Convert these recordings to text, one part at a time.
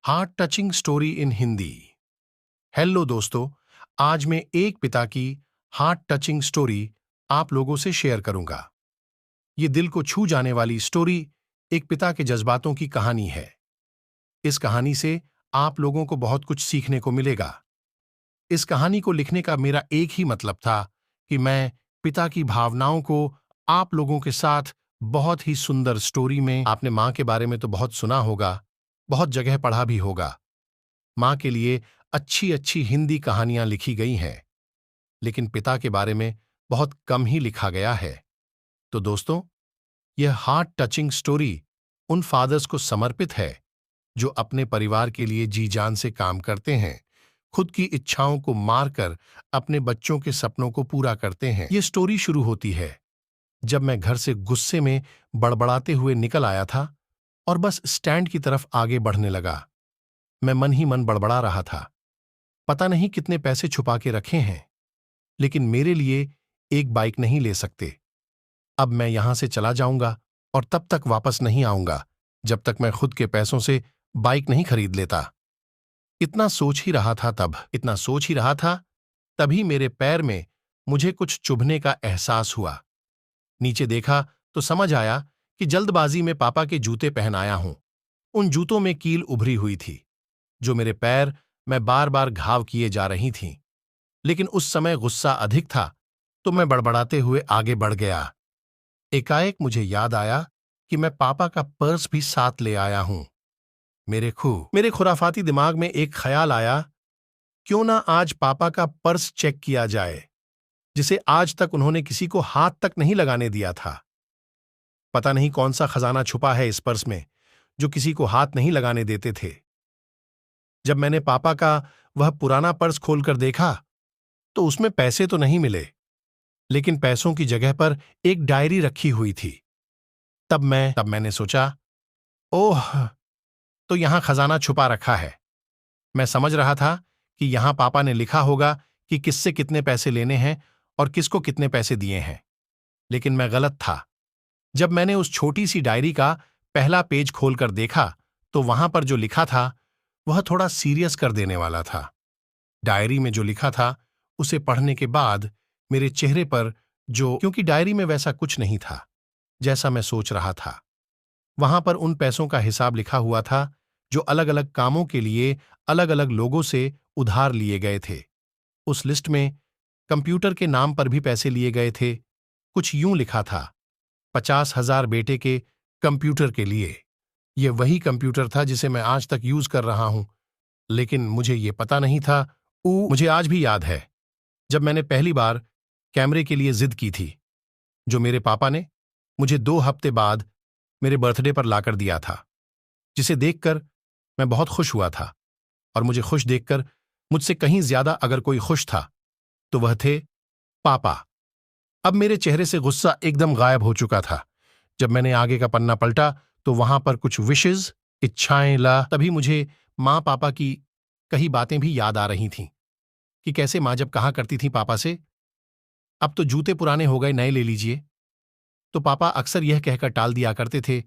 Heart touching story in Hindi. Hello दोस्तों, आज मैं एक पिता की हार्ट टचिंग स्टोरी आप लोगों से शेयर करूंगा। ये दिल को छू जाने वाली स्टोरी एक पिता के जज्बातों की कहानी है। इस कहानी से आप लोगों को बहुत कुछ सीखने को मिलेगा। इस कहानी को लिखने का मेरा एक ही मतलब था कि मैं पिता की भावनाओं को आप लोगों के साथ बहुत ही सुंदर स्टोरी में। आपने माँ के बारे में तो बहुत सुना होगा, बहुत जगह पढ़ा भी होगा। माँ के लिए अच्छी अच्छी हिंदी कहानियां लिखी गई हैं, लेकिन पिता के बारे में बहुत कम ही लिखा गया है। तो दोस्तों, यह हार्ट टचिंग स्टोरी उन फादर्स को समर्पित है जो अपने परिवार के लिए जी जान से काम करते हैं, खुद की इच्छाओं को मारकर अपने बच्चों के सपनों को पूरा करते हैं। ये स्टोरी शुरू होती है जब मैं घर से गुस्से में बड़बड़ाते हुए निकल आया था और बस स्टैंड की तरफ आगे बढ़ने लगा। मैं मन ही मन बड़बड़ा रहा था। पता नहीं कितने पैसे छुपा के रखे हैं, लेकिन मेरे लिए एक बाइक नहीं ले सकते। अब मैं यहां से चला जाऊंगा और तब तक वापस नहीं आऊंगा जब तक मैं खुद के पैसों से बाइक नहीं खरीद लेता। इतना सोच ही रहा था, तभी मेरे पैर में मुझे कुछ चुभने का एहसास हुआ। नीचे देखा तो समझ आया कि जल्दबाजी में पापा के जूते पहन आया हूं। उन जूतों में कील उभरी हुई थी, जो मेरे पैर में बार बार घाव किए जा रही थीं। लेकिन उस समय गुस्सा अधिक था, तो मैं बड़बड़ाते हुए आगे बढ़ गया। एकाएक मुझे याद आया कि मैं पापा का पर्स भी साथ ले आया हूं। मेरे खुराफाती दिमाग में एक ख्याल आया, क्यों ना आज पापा का पर्स चेक किया जाए, जिसे आज तक उन्होंने किसी को हाथ तक नहीं लगाने दिया था। पता नहीं कौन सा खजाना छुपा है इस पर्स में, जो किसी को हाथ नहीं लगाने देते थे। जब मैंने पापा का वह पुराना पर्स खोलकर देखा, तो उसमें पैसे तो नहीं मिले, लेकिन पैसों की जगह पर एक डायरी रखी हुई थी। तब मैंने सोचा, ओह, तो यहां खजाना छुपा रखा है। मैं समझ रहा था कि यहां पापा ने लिखा होगा कि किससे कितने पैसे लेने हैं और किसको कितने पैसे दिए हैं, लेकिन मैं गलत था। जब मैंने उस छोटी सी डायरी का पहला पेज खोलकर देखा, तो वहां पर जो लिखा था वह थोड़ा सीरियस कर देने वाला था। डायरी में जो लिखा था, उसे पढ़ने के बाद मेरे चेहरे पर क्योंकि डायरी में वैसा कुछ नहीं था जैसा मैं सोच रहा था। वहां पर उन पैसों का हिसाब लिखा हुआ था जो अलग अलग कामों के लिए अलग अलग लोगों से उधार लिए गए थे। उस लिस्ट में कंप्यूटर के नाम पर भी पैसे लिए गए थे। कुछ यूं लिखा था, 50,000 बेटे के कंप्यूटर के लिए। यह वही कंप्यूटर था जिसे मैं आज तक यूज कर रहा हूं, लेकिन मुझे यह पता नहीं था। मुझे आज भी याद है जब मैंने पहली बार कैमरे के लिए जिद की थी, जो मेरे पापा ने मुझे 2 हफ्ते बाद मेरे बर्थडे पर लाकर दिया था, जिसे देखकर मैं बहुत खुश हुआ था। और मुझे खुश देखकर मुझसे कहीं ज्यादा अगर कोई खुश था तो वह थे पापा। अब मेरे चेहरे से गुस्सा एकदम गायब हो चुका था। जब मैंने आगे का पन्ना पलटा तो वहां पर कुछ विशेष इच्छाएं तभी मुझे माँ पापा की कई बातें भी याद आ रही थीं कि कैसे माँ जब कहा करती थी पापा से, अब तो जूते पुराने हो गए, नए ले लीजिए, तो पापा अक्सर यह कहकर टाल दिया करते थे,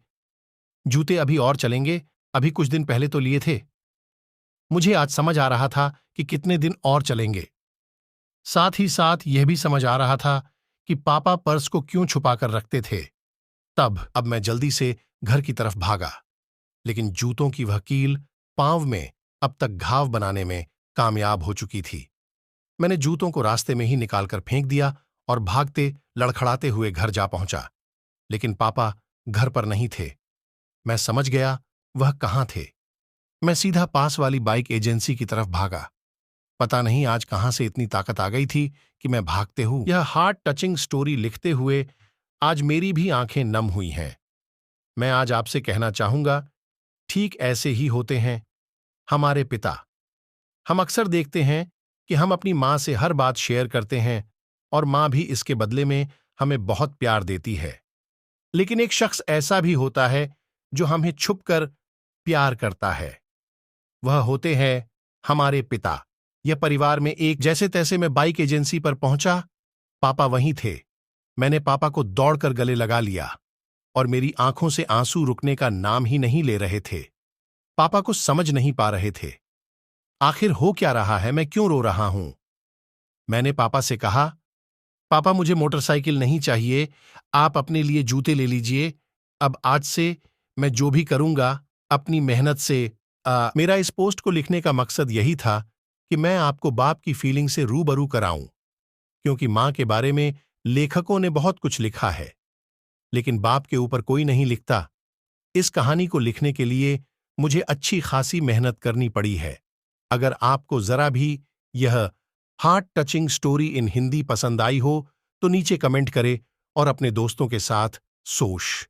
जूते अभी और चलेंगे, अभी कुछ दिन पहले तो लिए थे। मुझे आज समझ आ रहा था कि कितने दिन और चलेंगे। साथ ही साथ यह भी समझ आ रहा था कि पापा पर्स को क्यों छुपा कर रखते थे। अब मैं जल्दी से घर की तरफ भागा, लेकिन जूतों की वह कील पांव में अब तक घाव बनाने में कामयाब हो चुकी थी। मैंने जूतों को रास्ते में ही निकालकर फेंक दिया और भागते लड़खड़ाते हुए घर जा पहुंचा। लेकिन पापा घर पर नहीं थे। मैं समझ गया वह कहाँ थे। मैं सीधा पास वाली बाइक एजेंसी की तरफ भागा। पता नहीं आज कहां से इतनी ताकत आ गई थी कि मैं भागते हूं। यह हार्ट टचिंग स्टोरी लिखते हुए आज मेरी भी आंखें नम हुई हैं। मैं आज आपसे कहना चाहूंगा, ठीक ऐसे ही होते हैं हमारे पिता। हम अक्सर देखते हैं कि हम अपनी माँ से हर बात शेयर करते हैं और माँ भी इसके बदले में हमें बहुत प्यार देती है। लेकिन एक शख्स ऐसा भी होता है जो हमें छुपकर प्यार करता है। वह होते हैं हमारे पिता। यह परिवार में एक जैसे तैसे मैं बाइक एजेंसी पर पहुंचा। पापा वहीं थे। मैंने पापा को दौड़कर गले लगा लिया और मेरी आंखों से आंसू रुकने का नाम ही नहीं ले रहे थे। पापा कुछ समझ नहीं पा रहे थे। आखिर हो क्या रहा है, मैं क्यों रो रहा हूं? मैंने पापा से कहा, पापा मुझे मोटरसाइकिल नहीं चाहिए, आप अपने लिए जूते ले लीजिए। अब आज से मैं जो भी करूंगा अपनी मेहनत से। मेरा इस पोस्ट को लिखने का मकसद यही था कि मैं आपको बाप की फीलिंग से रूबरू कराऊं, क्योंकि मां के बारे में लेखकों ने बहुत कुछ लिखा है, लेकिन बाप के ऊपर कोई नहीं लिखता। इस कहानी को लिखने के लिए मुझे अच्छी खासी मेहनत करनी पड़ी है। अगर आपको जरा भी यह heart touching story in Hindi पसंद आई हो तो नीचे कमेंट करें और अपने दोस्तों के साथ सोश